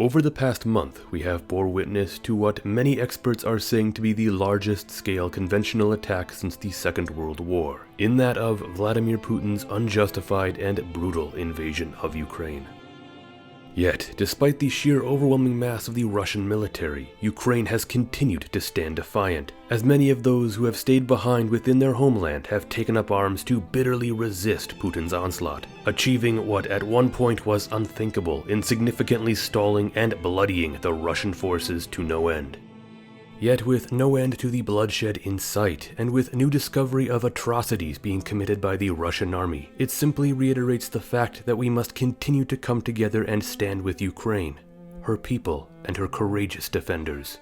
Over the past month, we have bore witness to what many experts are saying to be the largest scale conventional attack since the Second World War, in that of Vladimir Putin's unjustified and brutal invasion of Ukraine. Yet, despite the sheer overwhelming mass of the Russian military, Ukraine has continued to stand defiant, as many of those who have stayed behind within their homeland have taken up arms to bitterly resist Putin's onslaught, achieving what at one point was unthinkable in significantly stalling and bloodying the Russian forces to no end. Yet with no end to the bloodshed in sight, and with new discovery of atrocities being committed by the Russian army, it simply reiterates the fact that we must continue to come together and stand with Ukraine, her people, and her courageous defenders.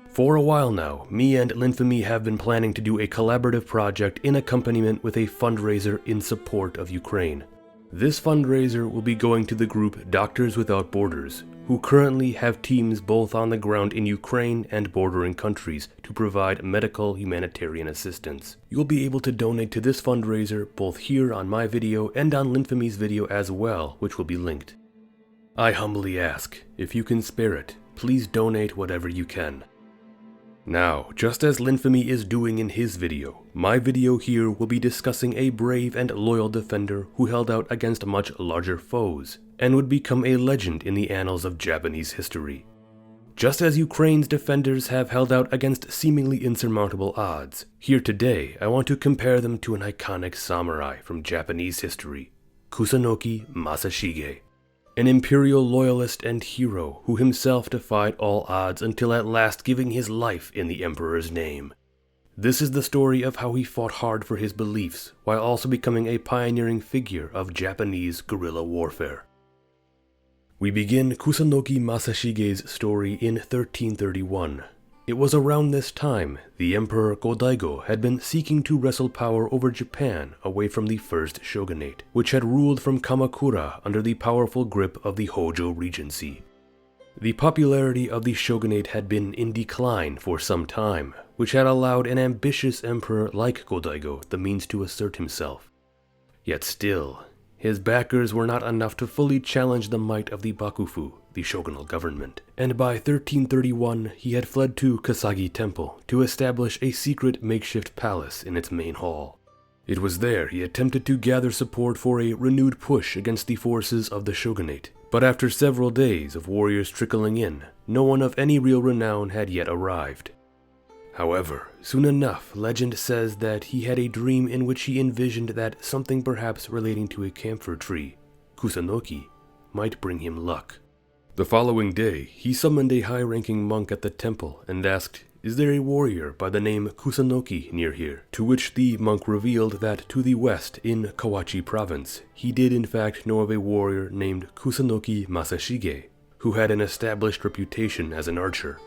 For a while now, me and Linfamy have been planning to do a collaborative project in accompaniment with a fundraiser in support of Ukraine. This fundraiser will be going to the group Doctors Without Borders, who currently have teams both on the ground in Ukraine and bordering countries to provide medical humanitarian assistance. You'll be able to donate to this fundraiser both here on my video and on Linfamy's video as well, which will be linked. I humbly ask, if you can spare it, please donate whatever you can. Now, just as Linfamy is doing in his video, my video here will be discussing a brave and loyal defender who held out against much larger foes, and would become a legend in the annals of Japanese history. Just as Ukraine's defenders have held out against seemingly insurmountable odds, here today I want to compare them to an iconic samurai from Japanese history, Kusunoki Masashige, an imperial loyalist and hero who himself defied all odds until at last giving his life in the emperor's name. This is the story of how he fought hard for his beliefs, while also becoming a pioneering figure of Japanese guerrilla warfare. We begin Kusunoki Masashige's story in 1331. It was around this time the Emperor Go-Daigo had been seeking to wrestle power over Japan away from the First Shogunate, which had ruled from Kamakura under the powerful grip of the Hojo Regency. The popularity of the Shogunate had been in decline for some time, which had allowed an ambitious emperor like Go-Daigo the means to assert himself. Yet still, his backers were not enough to fully challenge the might of the Bakufu, the shogunal government, and by 1331 he had fled to Kasagi Temple to establish a secret makeshift palace in its main hall. It was there he attempted to gather support for a renewed push against the forces of the shogunate, but after several days of warriors trickling in, no one of any real renown had yet arrived. However, soon enough, legend says that he had a dream in which he envisioned that something perhaps relating to a camphor tree, Kusunoki, might bring him luck. The following day, he summoned a high-ranking monk at the temple and asked, "Is there a warrior by the name Kusunoki near here?" To which the monk revealed that to the west, in Kawachi province, he did in fact know of a warrior named Kusunoki Masashige, who had an established reputation as an archer.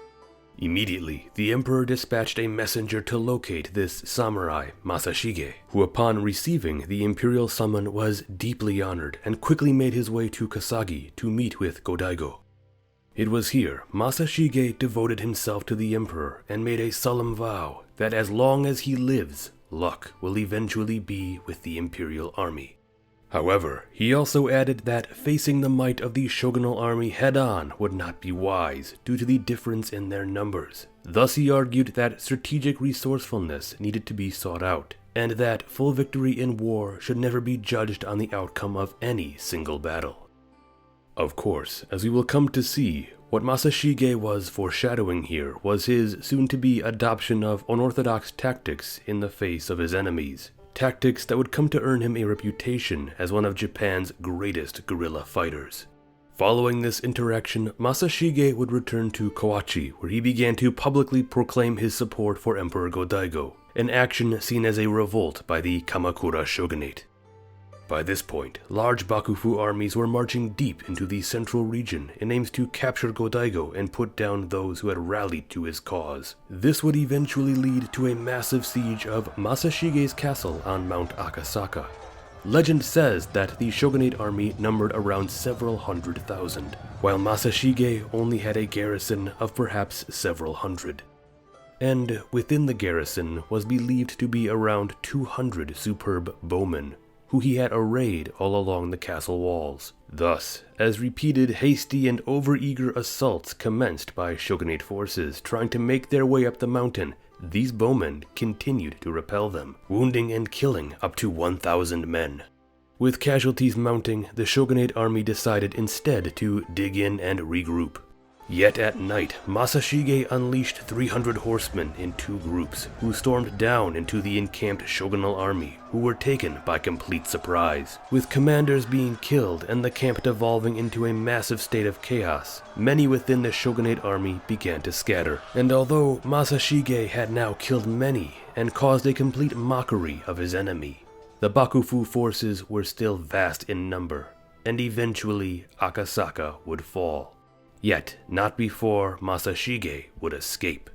Immediately, the emperor dispatched a messenger to locate this samurai, Masashige, who upon receiving the imperial summon was deeply honored and quickly made his way to Kasagi to meet with Go-Daigo. It was here Masashige devoted himself to the emperor and made a solemn vow that as long as he lives, luck will eventually be with the imperial army. However, he also added that facing the might of the shogunal army head-on would not be wise due to the difference in their numbers. Thus he argued that strategic resourcefulness needed to be sought out, and that full victory in war should never be judged on the outcome of any single battle. Of course, as we will come to see, what Masashige was foreshadowing here was his soon-to-be adoption of unorthodox tactics in the face of his enemies. Tactics that would come to earn him a reputation as one of Japan's greatest guerrilla fighters. Following this interaction, Masashige would return to Kawachi, where he began to publicly proclaim his support for Emperor Go-Daigo, an action seen as a revolt by the Kamakura shogunate. By this point, large Bakufu armies were marching deep into the central region in aims to capture Go-Daigo and put down those who had rallied to his cause. This would eventually lead to a massive siege of Masashige's castle on Mount Akasaka. Legend says that the shogunate army numbered around several hundred thousand, while Masashige only had a garrison of perhaps several hundred. And within the garrison was believed to be around 200 superb bowmen, who he had arrayed all along the castle walls. Thus, as repeated hasty and overeager assaults commenced by shogunate forces trying to make their way up the mountain, these bowmen continued to repel them, wounding and killing up to 1,000 men. With casualties mounting, the shogunate army decided instead to dig in and regroup. Yet at night, Masashige unleashed 300 horsemen in 2 groups, who stormed down into the encamped shogunal army, who were taken by complete surprise. With commanders being killed and the camp devolving into a massive state of chaos, many within the shogunate army began to scatter. And although Masashige had now killed many and caused a complete mockery of his enemy, the Bakufu forces were still vast in number, and eventually Akasaka would fall. Yet not before Masashige would escape.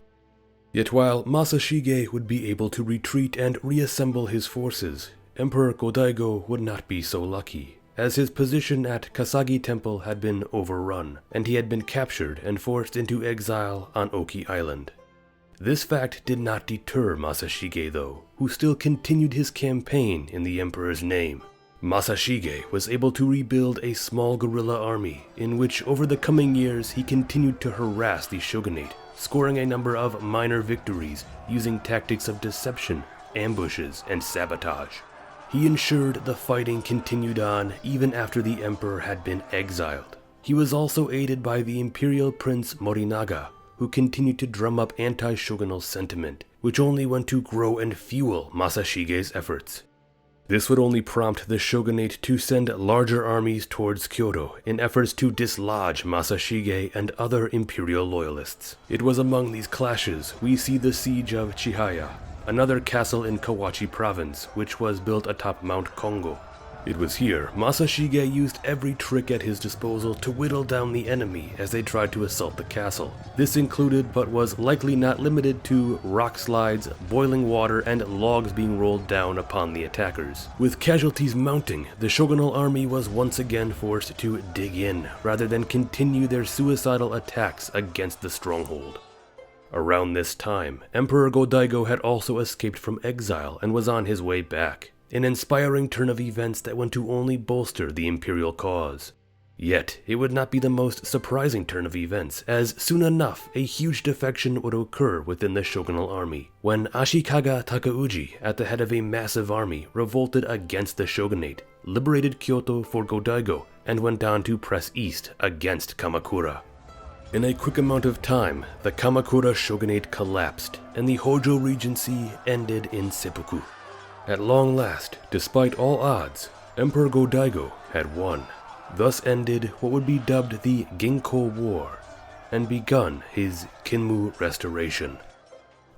Yet while Masashige would be able to retreat and reassemble his forces, Emperor Go-Daigo would not be so lucky, as his position at Kasagi Temple had been overrun, and he had been captured and forced into exile on Oki Island. This fact did not deter Masashige though, who still continued his campaign in the emperor's name. Masashige was able to rebuild a small guerrilla army, in which over the coming years he continued to harass the shogunate, scoring a number of minor victories using tactics of deception, ambushes, and sabotage. He ensured the fighting continued on even after the emperor had been exiled. He was also aided by the imperial prince Morinaga, who continued to drum up anti-shogunal sentiment, which only went to grow and fuel Masashige's efforts. This would only prompt the shogunate to send larger armies towards Kyoto in efforts to dislodge Masashige and other imperial loyalists. It was among these clashes we see the siege of Chihaya, another castle in Kawachi province which was built atop Mount Kongo. It was here Masashige used every trick at his disposal to whittle down the enemy as they tried to assault the castle. This included, but was likely not limited to, rock slides, boiling water, and logs being rolled down upon the attackers. With casualties mounting, the shogunal army was once again forced to dig in, rather than continue their suicidal attacks against the stronghold. Around this time, Emperor Go-Daigo had also escaped from exile and was on his way back. An inspiring turn of events that went to only bolster the imperial cause. Yet, it would not be the most surprising turn of events, as soon enough a huge defection would occur within the shogunal army, when Ashikaga Takauji, at the head of a massive army, revolted against the shogunate, liberated Kyoto for Go-Daigo, and went on to press east against Kamakura. In a quick amount of time, the Kamakura shogunate collapsed, and the Hojo regency ended in seppuku. At long last, despite all odds, Emperor Go-Daigo had won. Thus ended what would be dubbed the Genko War, and begun his Kinmu restoration.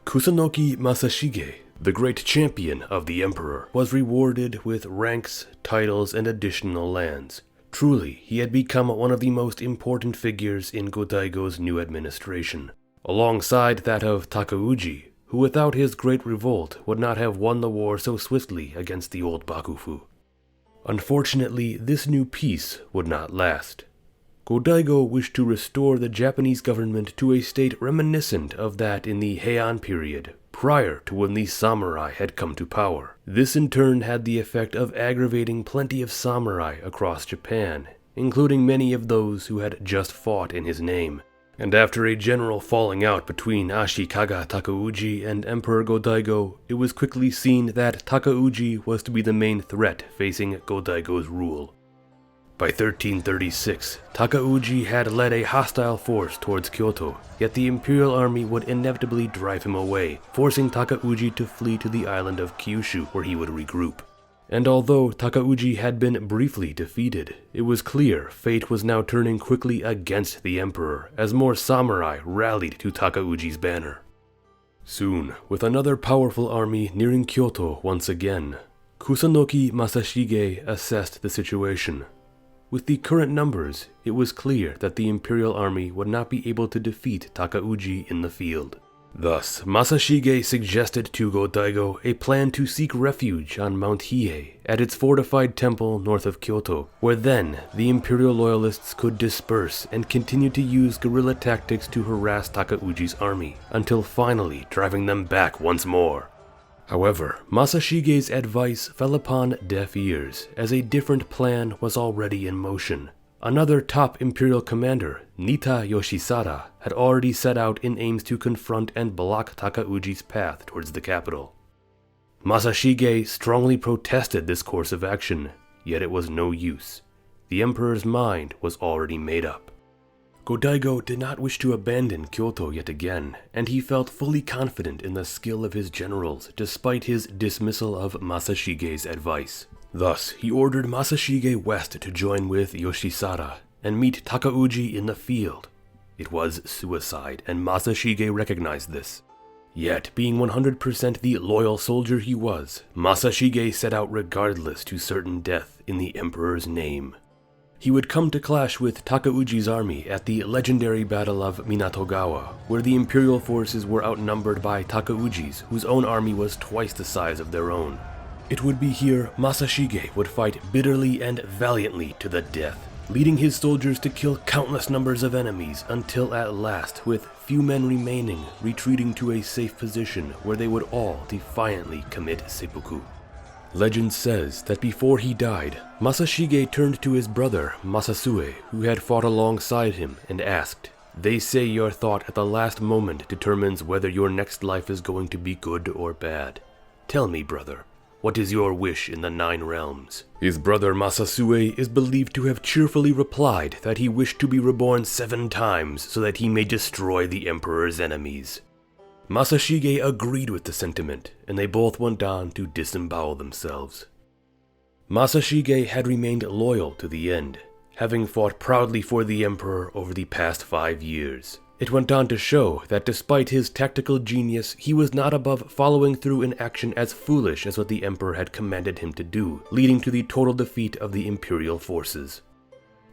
Kusunoki Masashige, the great champion of the emperor, was rewarded with ranks, titles, and additional lands. Truly, he had become one of the most important figures in Go-Daigo's new administration, alongside that of Takauji, who without his great revolt would not have won the war so swiftly against the old Bakufu. Unfortunately, this new peace would not last. Go-Daigo wished to restore the Japanese government to a state reminiscent of that in the Heian period, prior to when the samurai had come to power. This in turn had the effect of aggravating plenty of samurai across Japan, including many of those who had just fought in his name. And after a general falling out between Ashikaga Takauji and Emperor Go-Daigo, it was quickly seen that Takauji was to be the main threat facing Go-Daigo's rule. By 1336, Takauji had led a hostile force towards Kyoto, yet the imperial army would inevitably drive him away, forcing Takauji to flee to the island of Kyushu, where he would regroup. And although Takauji had been briefly defeated, it was clear fate was now turning quickly against the emperor as more samurai rallied to Takauji's banner. Soon, with another powerful army nearing Kyoto once again, Kusunoki Masashige assessed the situation. With the current numbers, it was clear that the imperial army would not be able to defeat Takauji in the field. Thus, Masashige suggested to Go-Daigo a plan to seek refuge on Mount Hiei at its fortified temple north of Kyoto, where then the imperial loyalists could disperse and continue to use guerrilla tactics to harass Takauji's army, until finally driving them back once more. However, Masashige's advice fell upon deaf ears, as a different plan was already in motion. Another top imperial commander, Nita Yoshisada, had already set out in aims to confront and block Takauji's path towards the capital. Masashige strongly protested this course of action, yet it was no use. The emperor's mind was already made up. Go-Daigo did not wish to abandon Kyoto yet again, and he felt fully confident in the skill of his generals despite his dismissal of Masashige's advice. Thus, he ordered Masashige west to join with Yoshisada and meet Takauji in the field. It was suicide, and Masashige recognized this. Yet, being 100% the loyal soldier he was, Masashige set out regardless to certain death in the emperor's name. He would come to clash with Takauji's army at the legendary Battle of Minatogawa, where the imperial forces were outnumbered by Takauji's, whose own army was twice the size of their own. It would be here Masashige would fight bitterly and valiantly to the death, leading his soldiers to kill countless numbers of enemies until at last, with few men remaining, retreating to a safe position where they would all defiantly commit seppuku. Legend says that before he died, Masashige turned to his brother Masasue, who had fought alongside him, and asked, "They say your thought at the last moment determines whether your next life is going to be good or bad. Tell me, brother, what is your wish in the 9 realms?" His brother Masasue is believed to have cheerfully replied that he wished to be reborn 7 times so that he may destroy the emperor's enemies. Masashige agreed with the sentiment, and they both went on to disembowel themselves. Masashige had remained loyal to the end, having fought proudly for the emperor over the past 5 years. It went on to show that despite his tactical genius, he was not above following through in action as foolish as what the emperor had commanded him to do, leading to the total defeat of the imperial forces.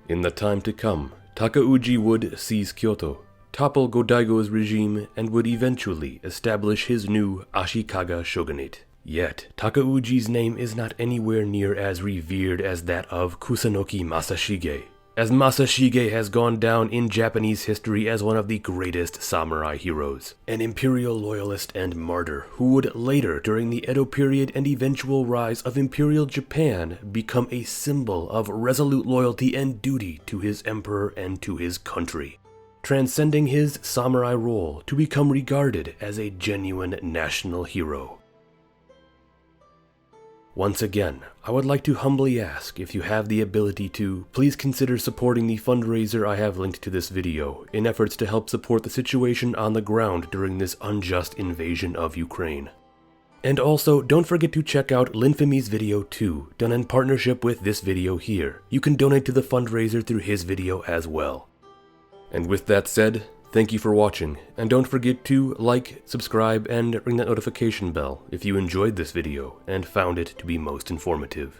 In the time to come, Takauji would seize Kyoto, topple Go-Daigo's regime, and would eventually establish his new Ashikaga shogunate. Yet, Takauji's name is not anywhere near as revered as that of Kusunoki Masashige, as Masashige has gone down in Japanese history as one of the greatest samurai heroes, an imperial loyalist and martyr who would later, during the Edo period and eventual rise of Imperial Japan, become a symbol of resolute loyalty and duty to his emperor and to his country, transcending his samurai role to become regarded as a genuine national hero. Once again, I would like to humbly ask, if you have the ability to, please consider supporting the fundraiser I have linked to this video in efforts to help support the situation on the ground during this unjust invasion of Ukraine. And also, don't forget to check out Linfamy's video too, done in partnership with this video here. You can donate to the fundraiser through his video as well. And with that said, thank you for watching, and don't forget to like, subscribe, and ring that notification bell if you enjoyed this video and found it to be most informative.